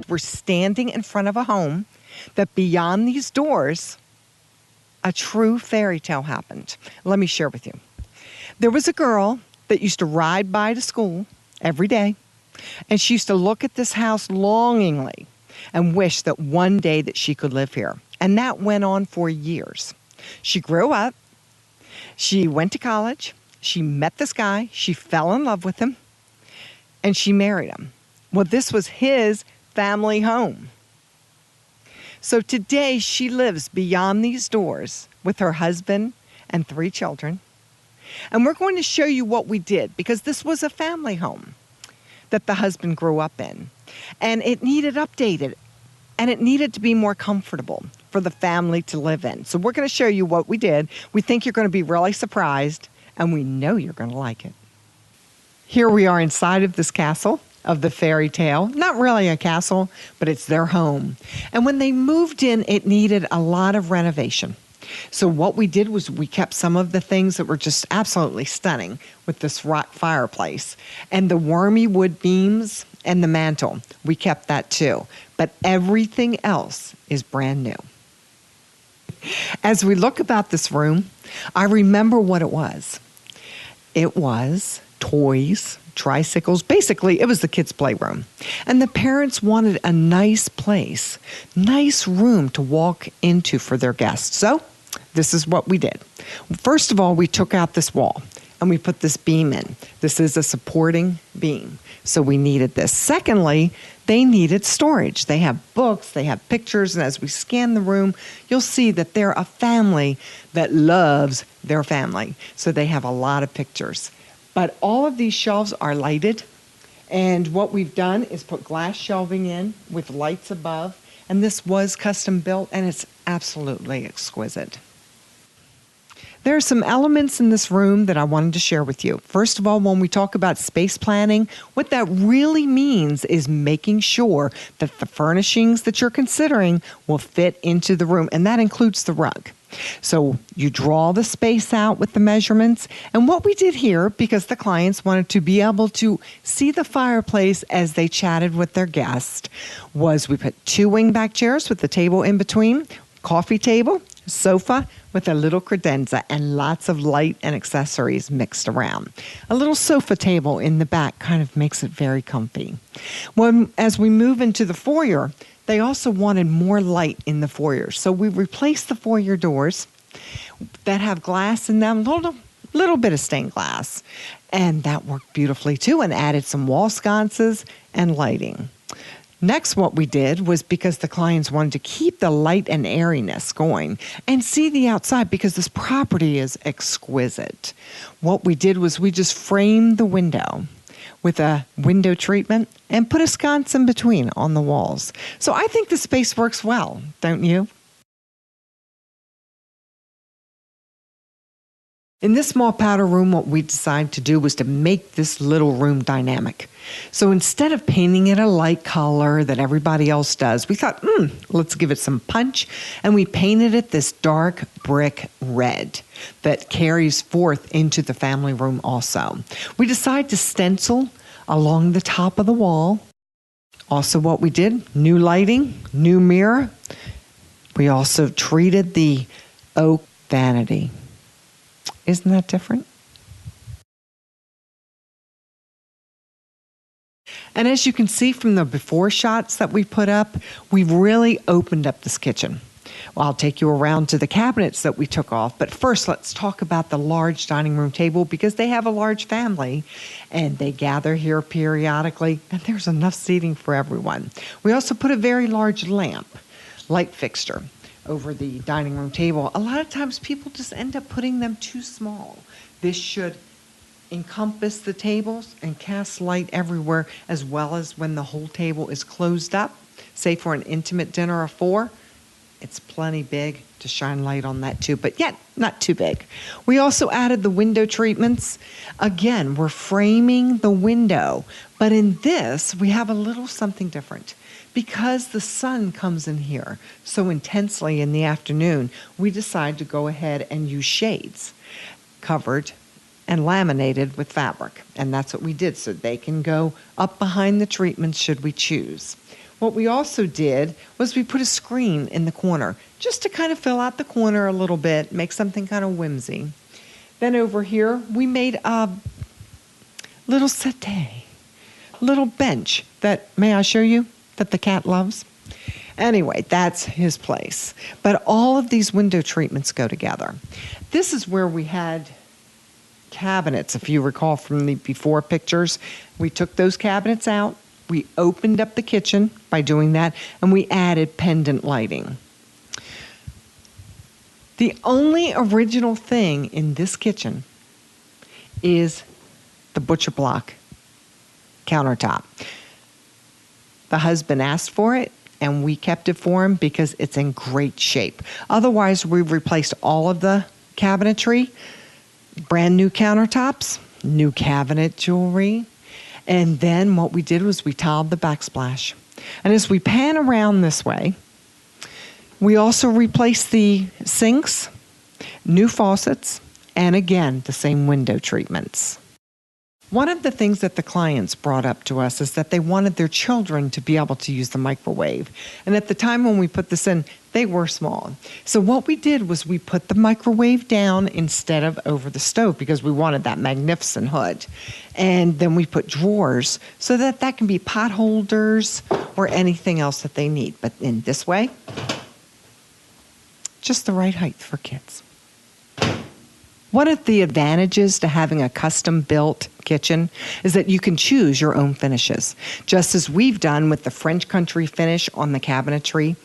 we're standing in front of a home that beyond these doors, a true fairy tale happened. Let me share with you. There was a girl that used to ride by to school every day, and she used to look at this house longingly and wish that one day that she could live here. And that went on for years. She grew up, she went to college, she met this guy, she fell in love with him, and she married him. Well, this was his family home. So today she lives beyond these doors with her husband and 3 children. And we're going to show you what we did, because this was a family home that the husband grew up in. And it needed updated, and it needed to be more comfortable for the family to live in. So we're going to show you what we did. We think you're going to be really surprised, and we know you're going to like it. Here we are inside of this castle of the fairy tale. Not really a castle, but it's their home. And when they moved in, it needed a lot of renovation. So what we did was we kept some of the things that were just absolutely stunning with this rock fireplace. And the wormy wood beams and the mantle, we kept that too. But everything else is brand new. As we look about this room, I remember what it was. It was toys, tricycles. Basically, it was the kids' playroom. And the parents wanted a nice place, nice room to walk into for their guests. So this is what we did. First of all, we took out this wall and we put this beam in. This is a supporting beam, so we needed this. Secondly, they needed storage. They have books, they have pictures, and as we scan the room, you'll see that they're a family that loves their family. So they have a lot of pictures. But all of these shelves are lighted, and what we've done is put glass shelving in with lights above, and this was custom built, and it's absolutely exquisite. There are some elements in this room that I wanted to share with you. First of all, when we talk about space planning, what that really means is making sure that the furnishings that you're considering will fit into the room, and that includes the rug. So you draw the space out with the measurements. And what we did here, because the clients wanted to be able to see the fireplace as they chatted with their guest, was we put 2 wingback chairs with the table in between, coffee table, sofa with a little credenza, and lots of light and accessories mixed around. A little sofa table in the back kind of makes it very comfy. As we move into the foyer, they also wanted more light in the foyer. So we replaced the foyer doors that have glass in them, little bit of stained glass. And that worked beautifully too, and added some wall sconces and lighting. Next, what we did was, because the clients wanted to keep the light and airiness going and see the outside, because this property is exquisite, what we did was we just framed the window with a window treatment and put a sconce in between on the walls. So I think the space works well, don't you? In this small powder room, what we decided to do was to make this little room dynamic. So instead of painting it a light color that everybody else does, we thought, let's give it some punch. And we painted it this dark brick red that carries forth into the family room also. We decided to stencil along the top of the wall. Also what we did, new lighting, new mirror. We also treated the oak vanity. Isn't that different? And as you can see from the before shots that we put up, we've really opened up this kitchen. Well, I'll take you around to the cabinets that we took off, but first let's talk about the large dining room table, because they have a large family and they gather here periodically, and there's enough seating for everyone. We also put a very large light fixture over the dining room table. A lot of times people just end up putting them too small. This should encompass the tables and cast light everywhere, as well as when the whole table is closed up, say for an intimate dinner of 4, it's plenty big to shine light on that too, but yet not too big. We also added the window treatments. Again, we're framing the window, but in this, we have a little something different. Because the sun comes in here so intensely in the afternoon, we decide to go ahead and use shades covered and laminated with fabric. And that's what we did, so they can go up behind the treatments should we choose. What we also did was we put a screen in the corner just to kind of fill out the corner a little bit, make something kind of whimsy. Then over here, we made a little settee, little bench that, may I show you, that the cat loves? Anyway, that's his place. But all of these window treatments go together. This is where we had cabinets, if you recall from the before pictures. We took those cabinets out. We opened up the kitchen by doing that, and we added pendant lighting. The only original thing in this kitchen is the butcher block countertop. The husband asked for it, and we kept it for him because it's in great shape. Otherwise, we've replaced all of the cabinetry, brand new countertops, new cabinet jewelry, and then what we did was we tiled the backsplash. And as we pan around this way, we also replaced the sinks, new faucets, and again, the same window treatments. One of the things that the clients brought up to us is that they wanted their children to be able to use the microwave. And at the time when we put this in, they were small. So what we did was we put the microwave down instead of over the stove because we wanted that magnificent hood. And then we put drawers so that that can be pot holders or anything else that they need. But in this way, just the right height for kids. One of the advantages to having a custom-built kitchen is that you can choose your own finishes, just as we've done with the French country finish on the cabinetry,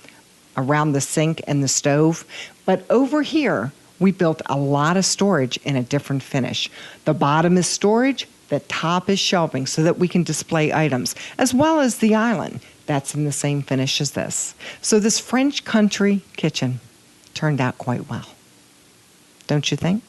around the sink and the stove. But over here, we built a lot of storage in a different finish. The bottom is storage, the top is shelving so that we can display items, as well as the island. That's in the same finish as this. So this French country kitchen turned out quite well. Don't you think?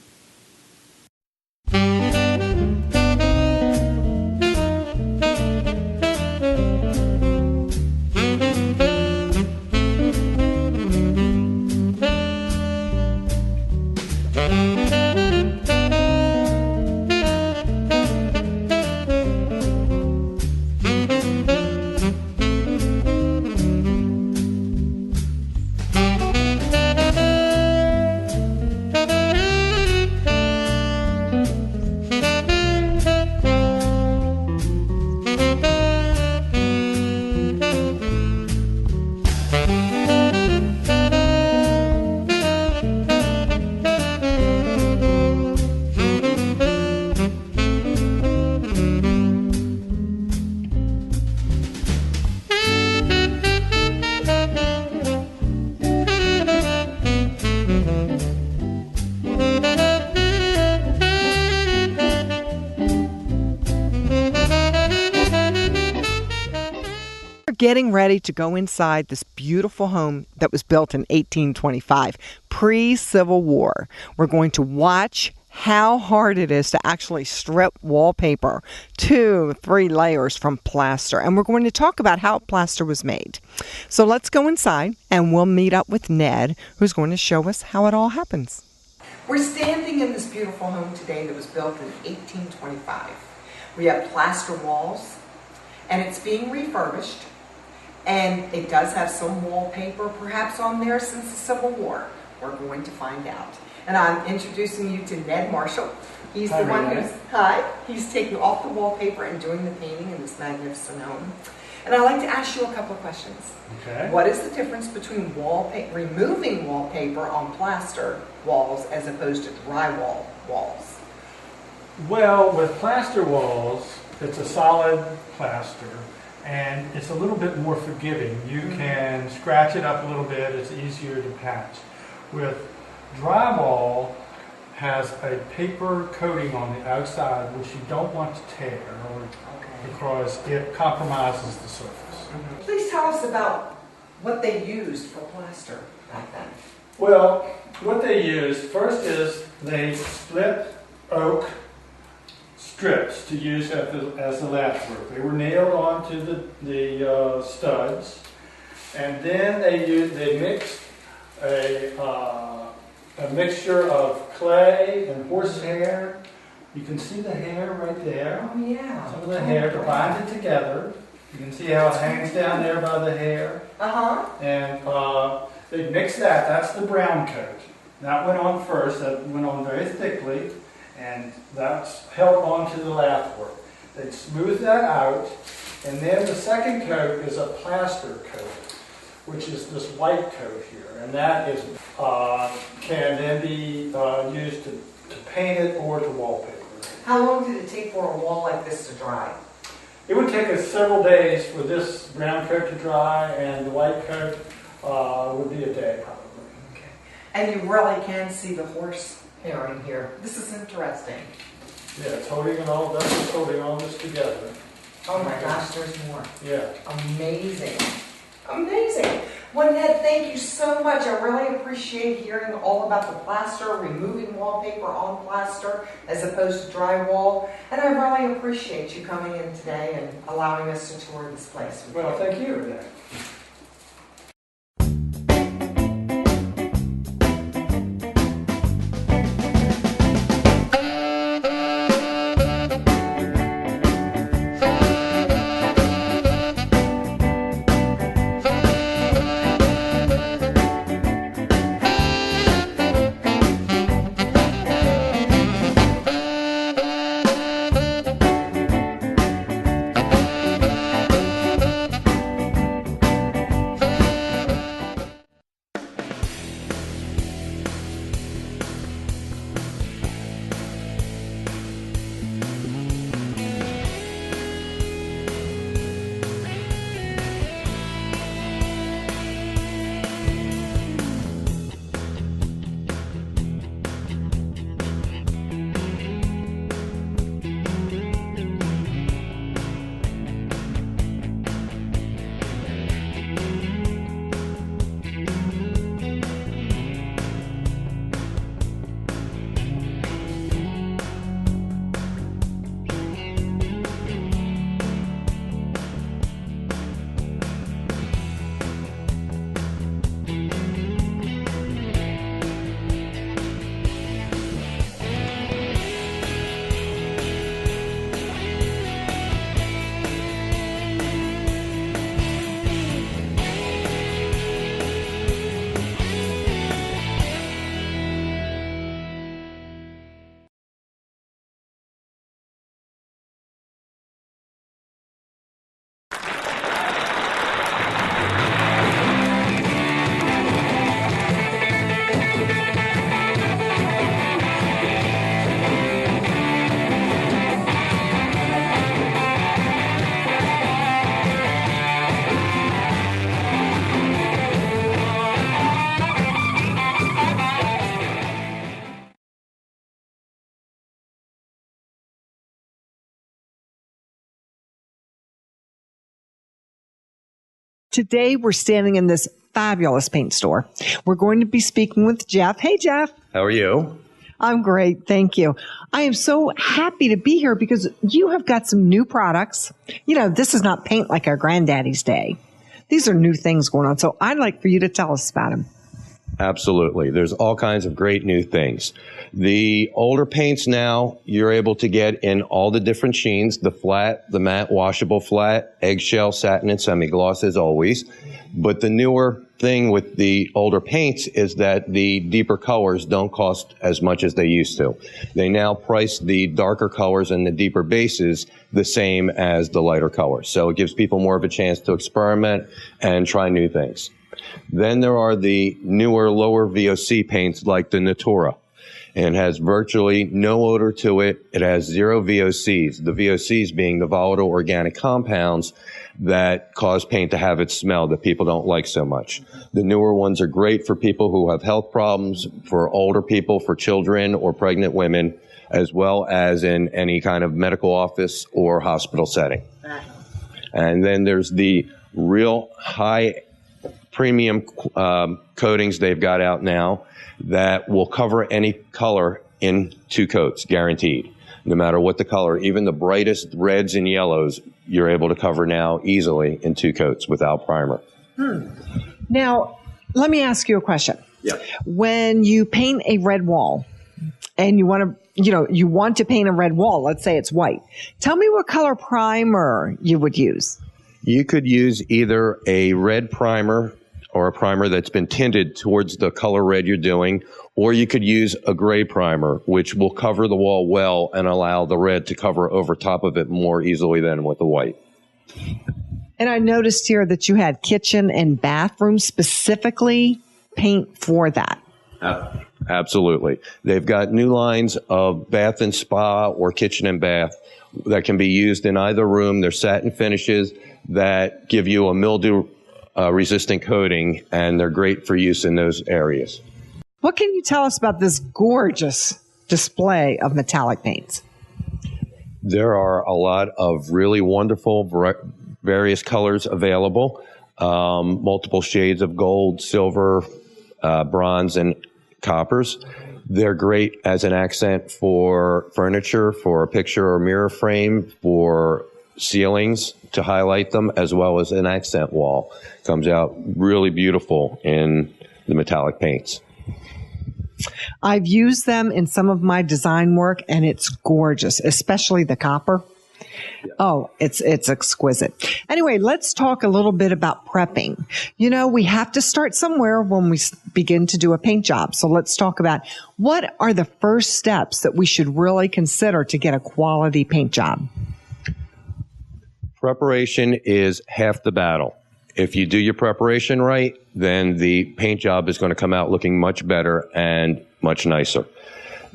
Getting ready to go inside this beautiful home that was built in 1825, pre-Civil War. We're going to watch how hard it is to actually strip wallpaper, 2-3 layers from plaster. And we're going to talk about how plaster was made. So let's go inside and we'll meet up with Ned, who's going to show us how it all happens. We're standing in this beautiful home today that was built in 1825. We have plaster walls and it's being refurbished. And it does have some wallpaper perhaps on there since the Civil War. We're going to find out. And I'm introducing you to Ned Marshall. He's the one he's taking off the wallpaper and doing the painting in this magnificent home. And I'd like to ask you a couple of questions. Okay. What is the difference between removing wallpaper on plaster walls as opposed to drywall walls? Well, with plaster walls, it's a solid plaster. And it's a little bit more forgiving. You can scratch it up a little bit, it's easier to patch. With drywall, has a paper coating on the outside which you don't want to tear because it compromises the surface. Please tell us about what they used for plaster back then. Well, what they used first is they split oak strips to use as the latch work. They were nailed onto the studs, and then they mixed a mixture of clay and horsehair. You can see the hair right there. Oh yeah. Some of the hair to bind it together. You can see how it hangs down there by the hair. Uh-huh. And they mix that. That's the brown coat. That went on first. That went on very thickly. And that's held on to the lath work. They smooth that out. And then the second coat is a plaster coat, which is this white coat here. And that is can then be used to paint it or to wallpaper. How long did it take for a wall like this to dry? It would take us several days for this brown coat to dry, and the white coat would be a day probably. Okay. And you really can see the horse hair in here. This is interesting. Yeah, it's holding it all, that's what's holding all this together. Oh my gosh, there's more. Yeah. Amazing. Amazing. Well, Ned, thank you so much. I really appreciate hearing all about the plaster, removing wallpaper on plaster as opposed to drywall. And I really appreciate you coming in today and allowing us to tour this place. Well, thank you, Renee. Today, we're standing in this fabulous paint store. We're going to be speaking with Jeff. Hey, Jeff. How are you? I'm great. Thank you. I am so happy to be here because you have got some new products. You know, this is not paint like our granddaddy's day. These are new things going on. So I'd like for you to tell us about them. Absolutely. There's all kinds of great new things. The older paints now, you're able to get in all the different sheens, the flat, the matte, washable flat, eggshell, satin, and semi-gloss as always. But the newer thing with the older paints is that the deeper colors don't cost as much as they used to. They now price the darker colors and the deeper bases the same as the lighter colors. So it gives people more of a chance to experiment and try new things. Then there are the newer, lower VOC paints like the Natura. And has virtually no odor to it. It has 0 VOCs. The VOCs being the volatile organic compounds that cause paint to have its smell that people don't like so much. The newer ones are great for people who have health problems, for older people, for children or pregnant women, as well as in any kind of medical office or hospital setting. And then there's the real high premium coatings they've got out now that will cover any color in 2 coats, guaranteed. No matter what the color, even the brightest reds and yellows, you're able to cover now easily in 2 coats without primer. Now, let me ask you a question. Yeah. When you paint a red wall and you want to paint a red wall, let's say it's white, tell me what color primer you would use. You could use either a red primer or a primer that's been tinted towards the color red you're doing, or you could use a gray primer, which will cover the wall well and allow the red to cover over top of it more easily than with the white. And I noticed here that you had kitchen and bathroom specifically paint for that. Absolutely. They've got new lines of bath and spa or kitchen and bath that can be used in either room. They're satin finishes that give you a mildew resistant coating, and they're great for use in those areas. What can you tell us about this gorgeous display of metallic paints? There are a lot of really wonderful various colors available, multiple shades of gold, silver, bronze, and coppers. They're great as an accent for furniture, for a picture or mirror frame, for ceilings to highlight them, as well as an accent wall. Comes out really beautiful in the metallic paints. I've used them in some of my design work, and it's gorgeous, especially the copper. Oh, it's exquisite. Anyway, let's talk a little bit about prepping. You know, we have to start somewhere when we begin to do a paint job. So let's talk about what are the first steps that we should really consider to get a quality paint job. Preparation is half the battle. If you do your preparation right, then the paint job is going to come out looking much better and much nicer.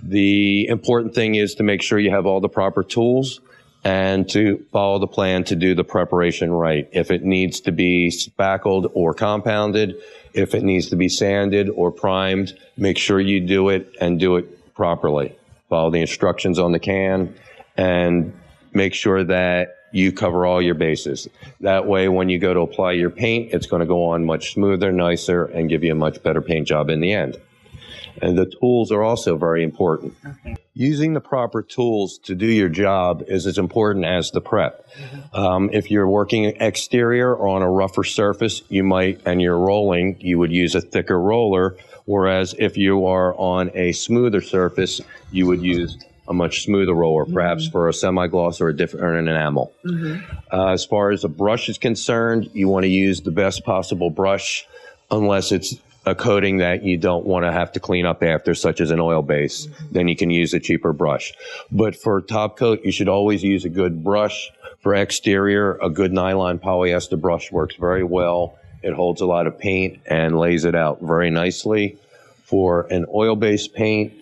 The important thing is to make sure you have all the proper tools and to follow the plan to do the preparation right. If it needs to be spackled or compounded, if it needs to be sanded or primed, make sure you do it and do it properly. Follow the instructions on the can and make sure that you cover all your bases. That way, when you go to apply your paint, it's going to go on much smoother, nicer, and give you a much better paint job in the end. And the tools are also very important. Okay. Using the proper tools to do your job is as important as the prep. If you're working exterior or on a rougher surface, and you're rolling, you would use a thicker roller. Whereas if you are on a smoother surface, you would use a much smoother roller, perhaps for a semi-gloss or a different enamel. As far as a brush is concerned, you want to use the best possible brush, unless it's a coating that you don't want to have to clean up after, such as an oil base. Then you can use a cheaper brush. But for top coat, you should always use a good brush. For exterior, a good nylon polyester brush works very well. It holds a lot of paint and lays it out very nicely. For an oil-based paint,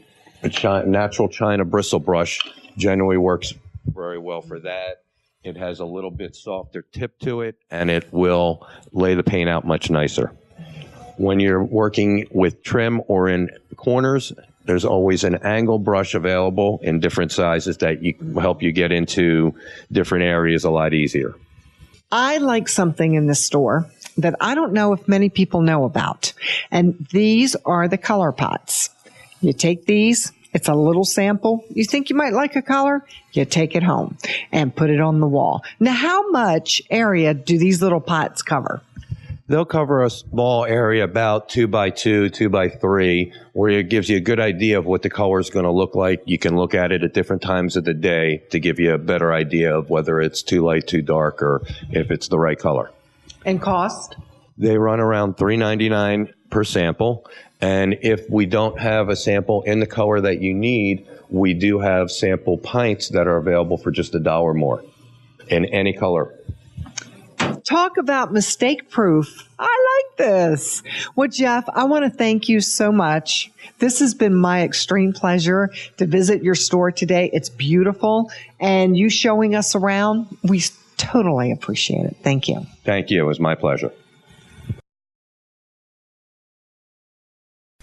a natural China bristle brush generally works very well for that. It has a little bit softer tip to it, and it will lay the paint out much nicer. When you're working with trim or in corners, there's always an angle brush available in different sizes that will help you get into different areas a lot easier. I like something in this store that I don't know if many people know about, and these are the color pots. You take these, it's a little sample. You think you might like a color? You take it home and put it on the wall. Now, how much area do these little pots cover? They'll cover a small area, about 2 by 2, 2 by 3, where it gives you a good idea of what the color is going to look like. You can look at it at different times of the day to give you a better idea of whether it's too light, too dark, or if it's the right color. And cost? They run around $3.99 per sample. And if we don't have a sample in the color that you need, we do have sample pints that are available for just $1 more in any color. Talk about mistake proof. I like this. Well, Jeff, I want to thank you so much. This has been my extreme pleasure to visit your store today. It's beautiful. And you showing us around, we totally appreciate it. Thank you. Thank you. It was my pleasure.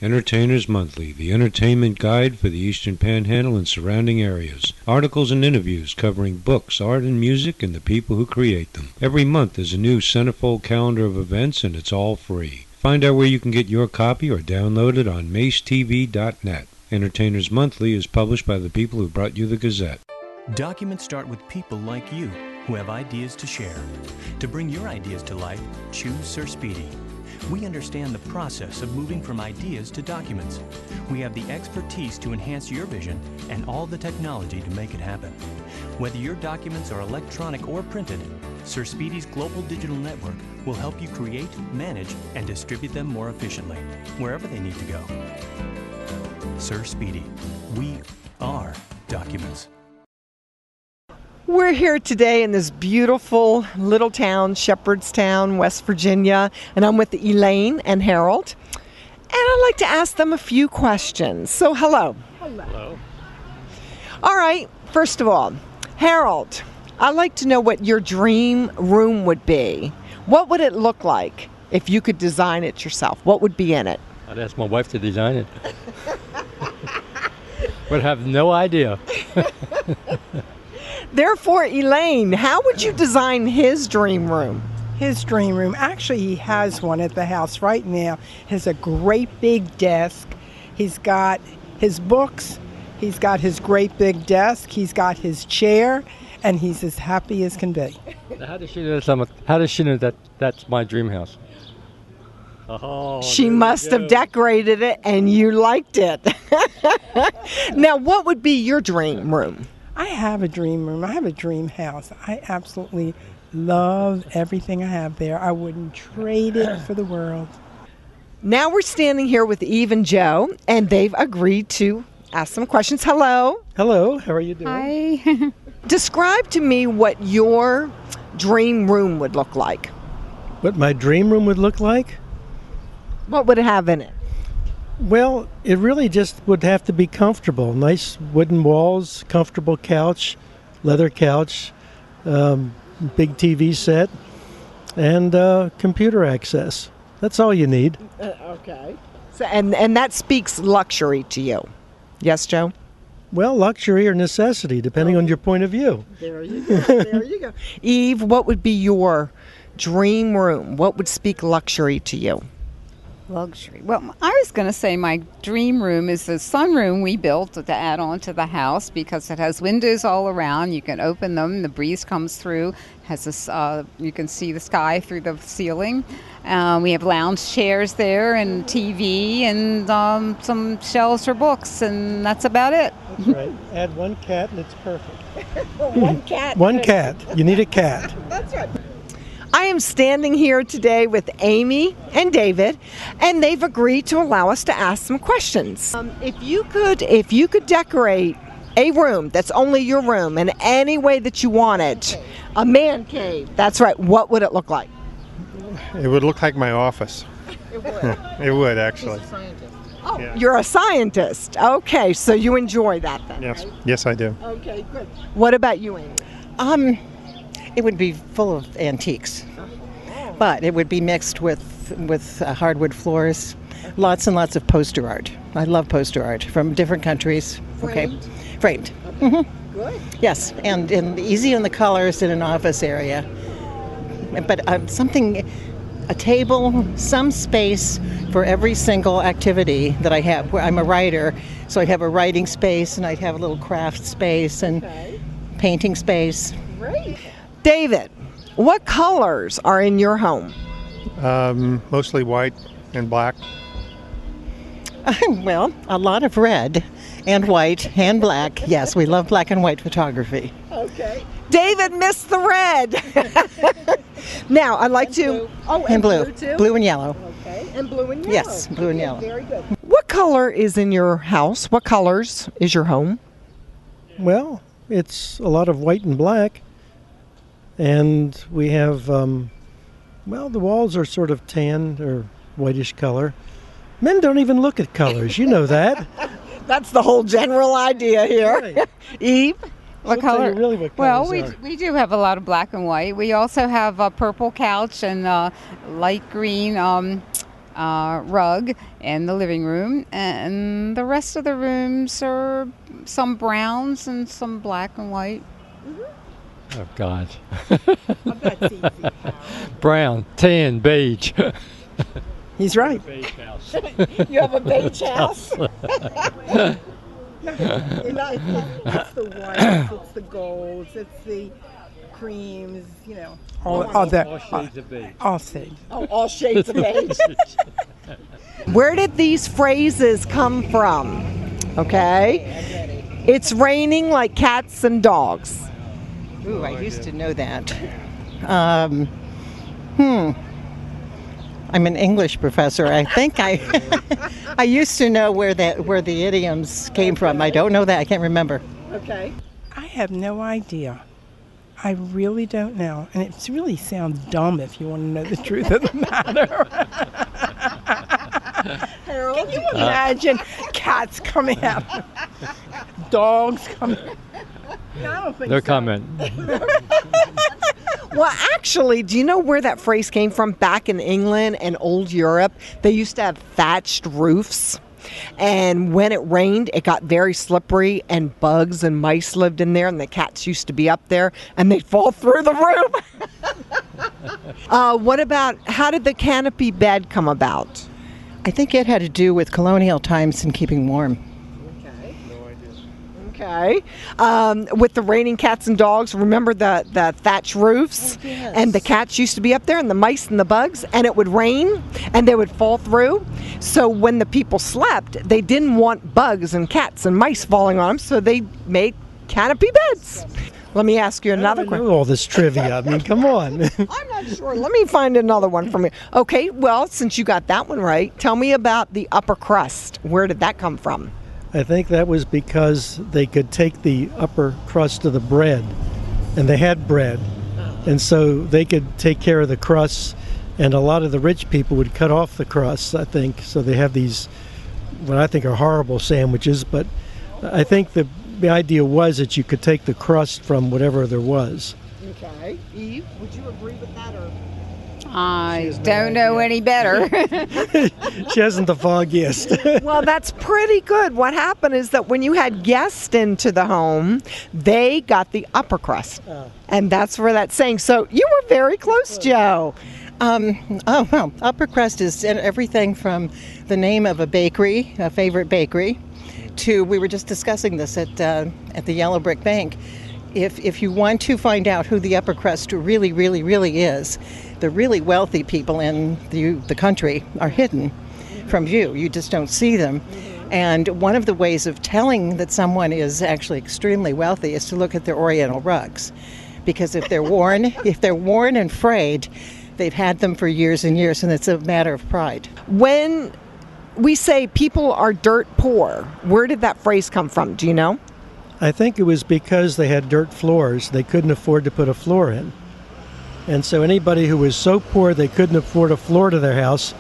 Entertainers Monthly, the entertainment guide for the Eastern Panhandle and surrounding areas. Articles and interviews covering books, art, and music, and the people who create them. Every month there's a new centerfold calendar of events, and it's all free. Find out where you can get your copy or download it on macetv.net. Entertainers Monthly is published by the people who brought you the Gazette. Documents start with people like you who have ideas to share. To bring your ideas to life, choose Sir Speedy. We understand the process of moving from ideas to documents. We have the expertise to enhance your vision and all the technology to make it happen. Whether your documents are electronic or printed, Sir Speedy's global digital network will help you create, manage, and distribute them more efficiently, wherever they need to go. Sir Speedy, we are documents. We're here today in this beautiful little town, Shepherdstown, West Virginia, and I'm with Elaine and Harold. And I'd like to ask them a few questions. So, hello. Hello. All right, first of all, Harold, I'd like to know what your dream room would be. What would it look like if you could design it yourself? What would be in it? I'd ask my wife to design it. Would have no idea. Therefore, Elaine, how would you design his dream room? His dream room, actually he has one at the house right now. Has a great big desk. He's got his books, he's got his great big desk, he's got his chair, and he's as happy as can be. How does she know that that's my dream house? Oh, She must have decorated it and you liked it. Now, what would be your dream room? I have a dream room. I have a dream house. I absolutely love everything I have there. I wouldn't trade it for the world. Now we're standing here with Eve and Joe, and they've agreed to ask some questions. Hello. Hello, how are you doing? Hi. Describe to me what your dream room would look like. What my dream room would look like? What would it have in it? Well, it really just would have to be comfortable. Nice wooden walls, comfortable couch, leather couch, big TV set, and computer access. That's all you need. Okay. So, and that speaks luxury to you. Yes, Joe? Well, luxury or necessity, depending on your point of view. There you go. There you go. Eve, what would be your dream room? What would speak luxury to you? Luxury. Well, I was going to say my dream room is the sunroom we built to add on to the house because it has windows all around. You can open them. The breeze comes through. Has this. You can see the sky through the ceiling. We have lounge chairs there and TV and some shelves for books, and that's about it. That's right. Add one cat and it's perfect. One cat. One cat. You need a cat. That's right. I am standing here today with Amy and David, and they've agreed to allow us to ask some questions. If you could decorate a room that's only your room in any way that you wanted, a man cave, that's right, what would it look like? It would look like my office. It would. It would, actually. He's a scientist. Oh, Yeah. You're a scientist. Okay, so you enjoy that then, Yes, right? yes, I do. Okay, good. What about you, Amy? It would be full of antiques, but it would be mixed with hardwood floors, lots and lots of poster art. I love poster art from different countries. Framed? Okay, framed. Good. Yes, and easy on the colors in an office area. But a table, some space for every single activity that I have. Where I'm a writer, so I'd have a writing space, and I'd have a little craft space and painting space. Great. David, what colors are in your home? Mostly white and black. Well, a lot of red and white and black. Yes, we love black and white photography. Okay. David missed the red. Now, I'd like to... Oh, And blue. too? Blue and yellow. Okay, and blue and yellow. Yes, blue and Okay, yellow. Very good. What color is in your house? What colors is your home? Well, it's a lot of white and black. And we have, the walls are sort of tan or whitish color. Men don't even look at colors, you know that. That's the whole general idea here. Right. Eve? What She'll tell color? you really what Well, colors we do have a lot of black and white. We also have a purple couch and light green rug in the living room, and the rest of the rooms are some browns and some black and white. Oh, God. That's easy. Brown, tan, beige. He's right. Beige house. You have a beige house? It's the whites, it's the golds, it's the creams, all that. All shades of beige. All shades. Oh, all shades of beige. Where did these phrases come from? Okay. It's raining like cats and dogs. Ooh, I used to know that. I'm an English professor. I think I used to know where the idioms came from. I don't know that. I can't remember. Okay. I have no idea. I really don't know. And it really sounds dumb if you want to know the truth of the matter. Can you imagine cats coming out? Dogs coming out? No, I don't think No so. comment. Well, actually, do you know where that phrase came from? Back in England and old Europe, they used to have thatched roofs. And when it rained, it got very slippery, and bugs and mice lived in there, and the cats used to be up there, and they'd fall through the roof. What about, how did the canopy bed come about? I think it had to do with colonial times and keeping warm. Okay. With the raining cats and dogs, remember the thatch roofs? Oh, yes. And the cats used to be up there, and the mice and the bugs, and it would rain, and they would fall through. So when the people slept, they didn't want bugs and cats and mice falling on them, so they made canopy beds. Let me ask you another I question. know all this trivia. I mean, come on. I'm not sure. Let me find another one from you. Okay, well, since you got that one right, tell me about the upper crust. Where did that come from? I think that was because they could take the upper crust of the bread, and they had bread, and so they could take care of the crusts, and a lot of the rich people would cut off the crusts, I think. So they have these, what I think are horrible sandwiches, but I think the idea was that you could take the crust from whatever there was. Okay. Eve, would you agree with that, or? I don't know any better. She hasn't the foggiest. Well, that's pretty good. What happened is that when you had guests into the home, they got the upper crust. And that's where that's saying. So you were very close, Joe. Well, upper crust is everything from the name of a bakery, a favorite bakery, to, we were just discussing this at the Yellow Brick Bank. If you want to find out who the upper crust really, really, really is, the really wealthy people in the country are hidden from view. You just don't see them. And one of the ways of telling that someone is actually extremely wealthy is to look at their Oriental rugs. Because if they're worn and frayed, they've had them for years and years, and it's a matter of pride. When we say people are dirt poor, where did that phrase come from? Do you know? I think it was because they had dirt floors. They couldn't afford to put a floor in. And so anybody who was so poor they couldn't afford a floor to their house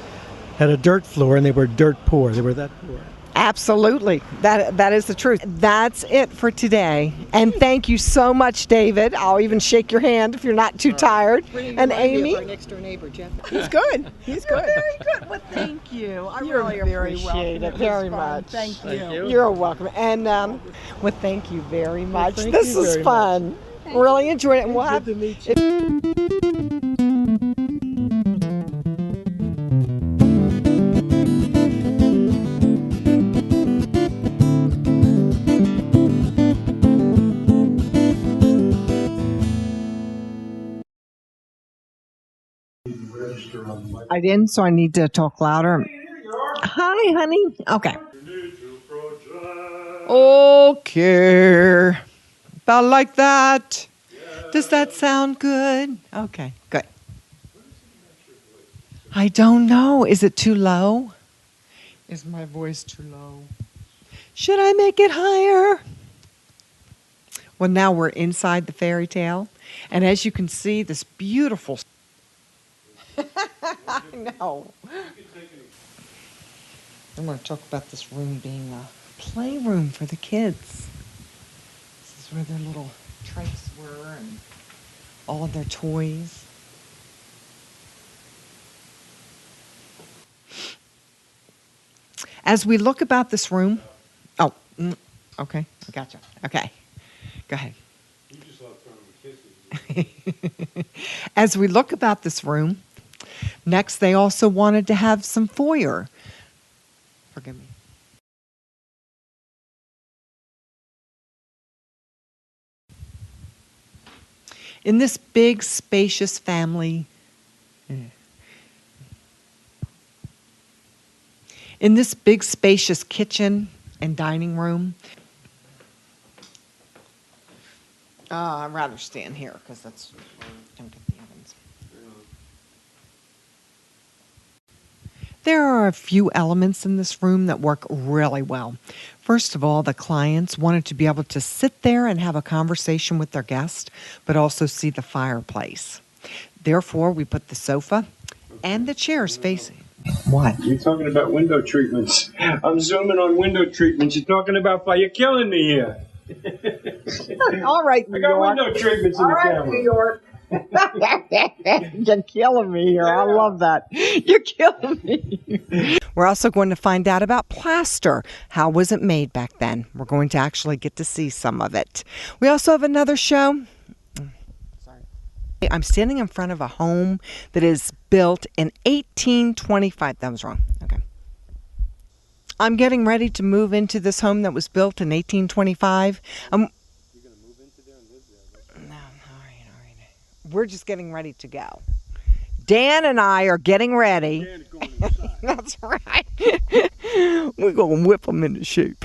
had a dirt floor, and they were dirt poor. They were that poor. Absolutely. That is the truth. That's it for today. And thank you so much, David. I'll even shake your hand if you're not too tired. And Amy? Our next door neighbor, Jeff. He's good. He's good. Very good. Well, thank you. I You're really very appreciate welcome. it very was fun. much. Thank you. You're welcome. And well, thank you very much. thank This you was very fun. Really enjoyed it. And we'll have Good to meet you. I didn't, so I need to talk louder. Hi, honey. Okay. Okay. About like that. Does that sound good? Okay, good. I don't know. Is it too low? Is my voice too low? Should I make it higher? Well, now we're inside the fairy tale. And as you can see, this beautiful... I know. I'm going to talk about this room being a playroom for the kids. This is where their little trikes were and all of their toys. As we look about this room, okay, I gotcha. Okay, go ahead. You just love throwing kisses. As we look about this room, next they also wanted to have some foyer. Forgive me. In this big, spacious family, in this big, spacious kitchen and dining room, I'd rather stand here because that's where I don't get the oven. There are a few elements in this room that work really well. First of all, the clients wanted to be able to sit there and have a conversation with their guest, but also see the fireplace. Therefore, we put the sofa and the chairs facing. What? You're talking about window treatments. I'm zooming on window treatments. You're talking about fire. You're killing me here. All right, New I got York. window treatments in All the right, camera. New York. You're killing me here. I love that. You're killing me. We're also going to find out about plaster. How was it made back then? We're going to actually get to see some of it. We also have another show. I'm standing in front of a home that is built in 1825. That was wrong. Okay. I'm getting ready to move into this home that was built in 1825. You're going to move into there and live there? No, all right. We're just getting ready to go. Dan and I are getting ready. Dan's going inside. That's right. We're going to whip them into shape.